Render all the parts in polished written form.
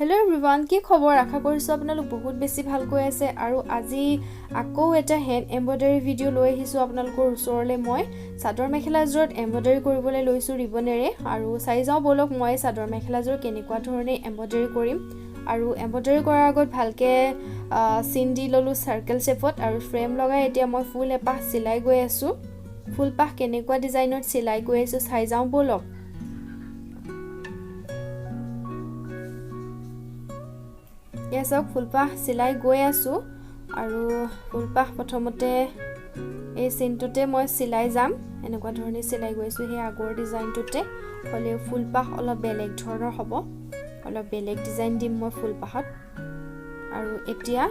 Hello everyone, কি খবৰ আশা কৰিছো আপোনালোক বহুত বেছি ভাল কৈ আছে আৰু আজি আকৌ এটা হেণ্ড এমব্ৰয়ডাৰী ভিডিও লৈ আহিছো আপোনালোকৰ ওচৰলে মই চাদৰ মেখেলাযোৰত এমব্ৰয়ডাৰী কৰিবলৈ লৈছো ৰিবনেৰে আৰু চাই যাও বলক মই চাদৰ মেখেলাযোৰ কেনেকুৱা ধৰণে এমব্ৰয়ডাৰী কৰিম আৰু এমব্ৰয়ডাৰী কৰাৰ আগত ভালকে চিন দি ললো সাৰ্কেল শেপত আৰু ফ্ৰেম লগাই এতিয়া মই ফুল এপাহ সিলাই গৈ আছো ফুল পাহ কেনেকুৱা ডিজাইনত সিলাই গৈ আছো চাই যাও বলক ইয়াসক ফুলপাহ সিলাই গৈ আছো আৰু ফুলপাহ প্ৰথমতে এই চিনটোতে মই সিলাই যাম এনেকুৱা ধৰণে সিলাই গৈ আছো হে আগৰ ডিজাইনটোতে হলে ফুলপাহ অলপ বেলেগ ধৰণৰ হ'ব অলপ বেলেগ ডিজাইন দিম মই ফুলপাহত আৰু এতিয়া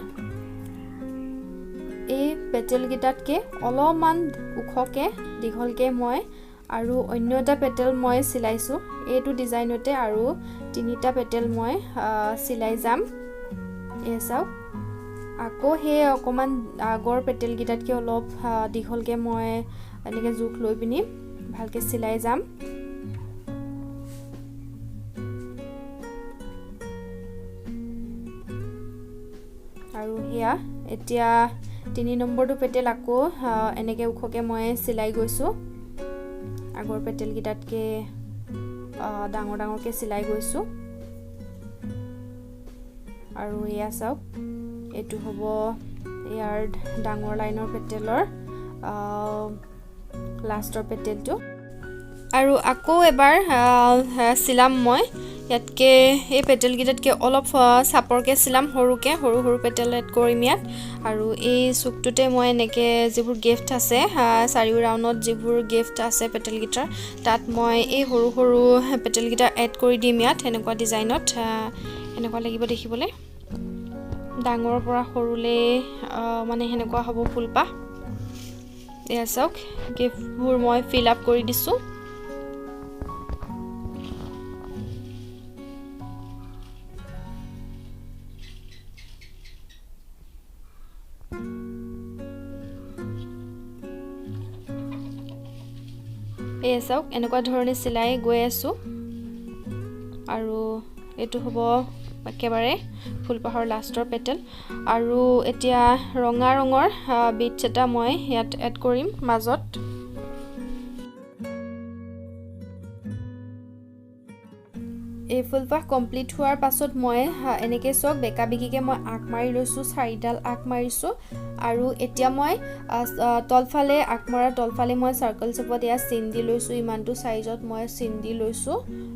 এই পেটেল গিটাতকে অলপমান উখকে দীঘলকে মই আৰু অন্য এটা পেটেল মই সিলাইছো এইটো ডিজাইনতে আৰু তিনিটা পেটেল মই সিলাই যাম এসাও আকৌ হে অকমান আগৰ পেটেল গিটাতকে অলপ দীঘলকে মই এনেকে জোখ লৈ পিনি ভালকে সিলাই যাম আৰু হেয়া এতিয়া 3 নম্বৰটো পেটেল আকৌ এনেকে উখকে মই সিলাই গৈছো আগৰ পেটেল গিটাতকে ডাঙৰ ডাঙৰকে সিলাই গৈছো আৰু ইয়া চাওক এটো হ'ব ইয়াৰ ডাঙৰ লাইনৰ পেটেলৰ লাষ্টৰ পেটেলটো আৰু আকৌ এবাৰ সিলাম মই ইয়াতকে এই পেটেল গিটাতকে অলপ সাপৰকে সিলাম হৰুকে হৰু হৰু পেটেল এড কৰিম ইয়াত আৰু এই সুকটোতে মই এনেকে যিবোৰ গিফট আছে চাৰিও ৰাউণ্ডত যিবোৰ গিফট আছে পেটেল গিটাৰ তাত মই এই হৰু হৰু পেটেল গিটা এড কৰি দিম ইয়াত এনেকুৱা ডিজাইনত এনেকুৱা লাগিব দেখিবলৈ ডাঙৰ পৰা সৰুলে মানে হেনেকুৱা হ'ব ফুলপাহ এয়া চাওক গিফটবোৰ মই ফিল আপ কৰি দিছো এয়া চাওক এনেকুৱা ধৰণে সিলাই গৈ আছো আৰু এটো হ'ব একেবাৰে ফুলপাহৰ লাষ্টৰ পেটেল আৰু এতিয়া ৰঙা ৰঙৰ বিটছ এটা মই ইয়াত এড কৰিম মাজত এই ফুলপাহ কমপ্লিট হোৱাৰ পাছত মই এনেকে সক বেকা বিকিকে মই আক মাৰি লৈছো চাৰিডাল আক মাৰিছো আৰু এতিয়া মই তলফালে আক মৰা তলফালে মই সাৰ্কেল শেপত ইয়া চিন দি লৈছো ইমানটো সাইজত মই চিন দি লৈছো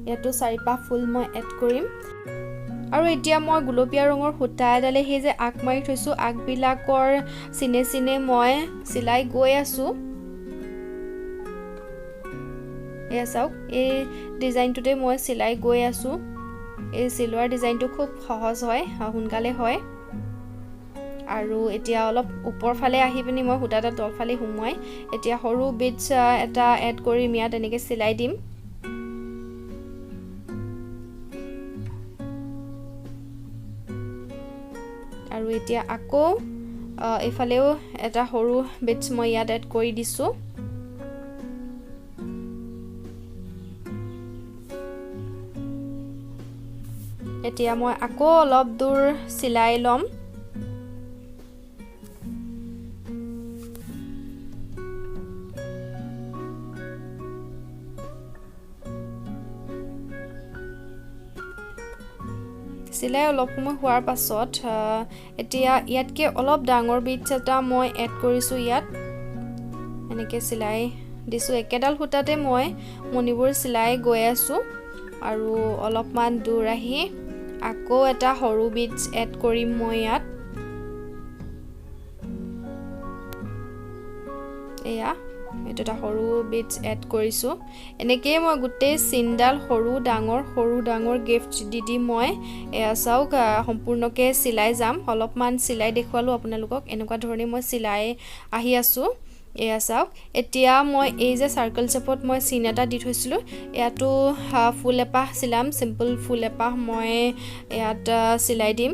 ইয়াটো চাৰিপাহ ফুল মই এড কৰিম আৰু এতিয়া মই গুলপীয়া ৰঙৰ সূতা এডালে হে যে আক মাৰি থৈছো আক বিলাকৰ সিনে সিনে মই সিলাই গৈ আছো এয়া চাওক এই ডিজাইনটোতে মই সিলাই গৈ আছো এই সিলোৱাৰ ডিজাইনটো খুব সহজ হয় সোনকালে হয় আৰু এতিয়া অলপ ওপৰ ফালে আহি পিনি মই সূতাটা তল ফালে হুমুৱাই এতিয়া সৰু বিটছ এটা এড কৰি মিয়াত এনেকে সিলাই দিম আৰু এতিয়া আকৌ এফালেও এটা সৰু বিটছ মই ইয়াত এড কৰি দিছো এতিয়া মই আকৌ অলপ দূৰ সিলাই লম সিলাই অলপ সময় হোৱাৰ পাছত এতিয়া ইয়াতকে অলপ ডাঙৰ বিটছ এটা মই এড কৰিছো ইয়াত এনেকে সিলাই দিছো একেডাল সূতাতে মই মনিবোৰ সিলাই গৈ আছো আৰু অলপমান দূৰ আহি আকৌ এটা সৰু বিটছ এড কৰিম মই ইয়াত এয়া এটা সৰু বিটছ এড কৰিছো এনেকৈ মই গুটেই চিনডাল সৰু ডাঙৰ গিফট দি মই এয়া চাওক সম্পূৰ্ণকে সিলাই যাম অলপমান সিলাই দেখুৱালো আপোনালোকক এনেকুৱা ধৰণে মই সিলাই আহি আছো এয়া চাওক এতিয়া মই এই যে সাৰ্কেল শেপত মই চিন এটা দি থৈছিলো ইয়াতো ফুল এপাহ সিলাম সিম্পল ফুল এপাহ মই ইয়াত সিলাই দিম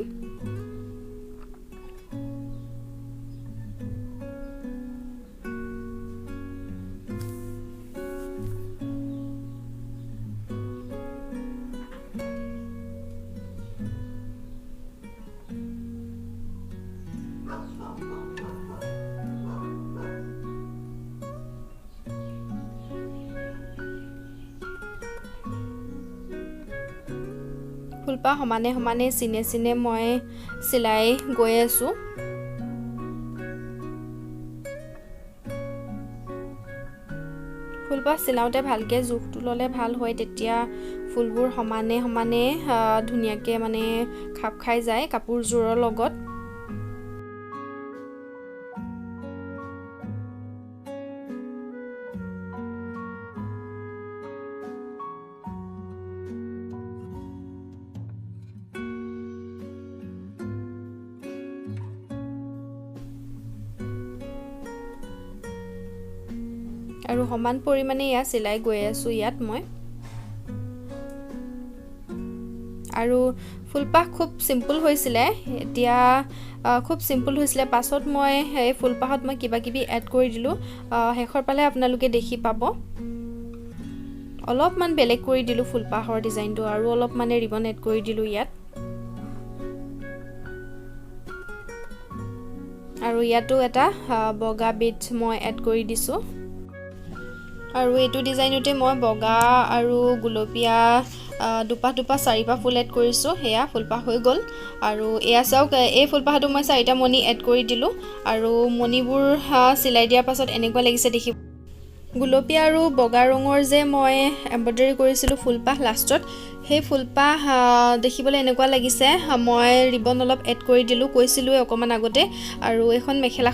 ফুলপাহ সমানে সমানে চিনে চিনে মই চিলাই গৈ আছোঁ ফুলপাহ চিলাওঁতে ভালকৈ জোখটো ল'লে ভাল হয় তেতিয়া ফুলবোৰ সমানে সমানে ধুনীয়াকৈ মানে খাপ খাই যায় কাপোৰযোৰৰ লগত আৰু সমান পৰিমাণে ইয়া চিলাই গৈ আছোঁ ইয়াত মই আৰু ফুলপাহ খুব সিম্পল হৈছিলে এতিয়া খুব সিম্পল হৈছিলে পাছত মই এই ফুলপাহত মই কিবা কিবি এড কৰি দিলোঁ শেষৰ পালে আপোনালোকে দেখি পাব অলপমান বেলেগ কৰি দিলোঁ ফুলপাহৰ ডিজাইনটো আৰু অলপ মানে ৰিবন এড কৰি দিলোঁ ইয়াত আৰু ইয়াতো এটা বগা বিট মই এড কৰি দিছোঁ আৰু এইটো ডিজাইনতে মই বগা আৰু গুলপীয়া দুপাহ দুপাহ চাৰিপাহ ফুল এড কৰিছোঁ সেয়া ফুলপাহ হৈ গ'ল আৰু এয়া চাওক এই ফুলপাহটো মই 4টা মণি এড কৰি দিলোঁ আৰু মণিবোৰ চিলাই দিয়াৰ পাছত এনেকুৱা লাগিছে দেখি গুলপীয়া আৰু বগা ৰঙৰ যে মই এমব্ৰইডাৰী কৰিছিলোঁ ফুলপাহ লাষ্টত সেই ফুলপাহ দেখিবলৈ এনেকুৱা লাগিছে মই ৰিবন অলপ এড কৰি দিলোঁ কৈছিলোঁৱে অকণমান আগতে আৰু এখন মেখেলা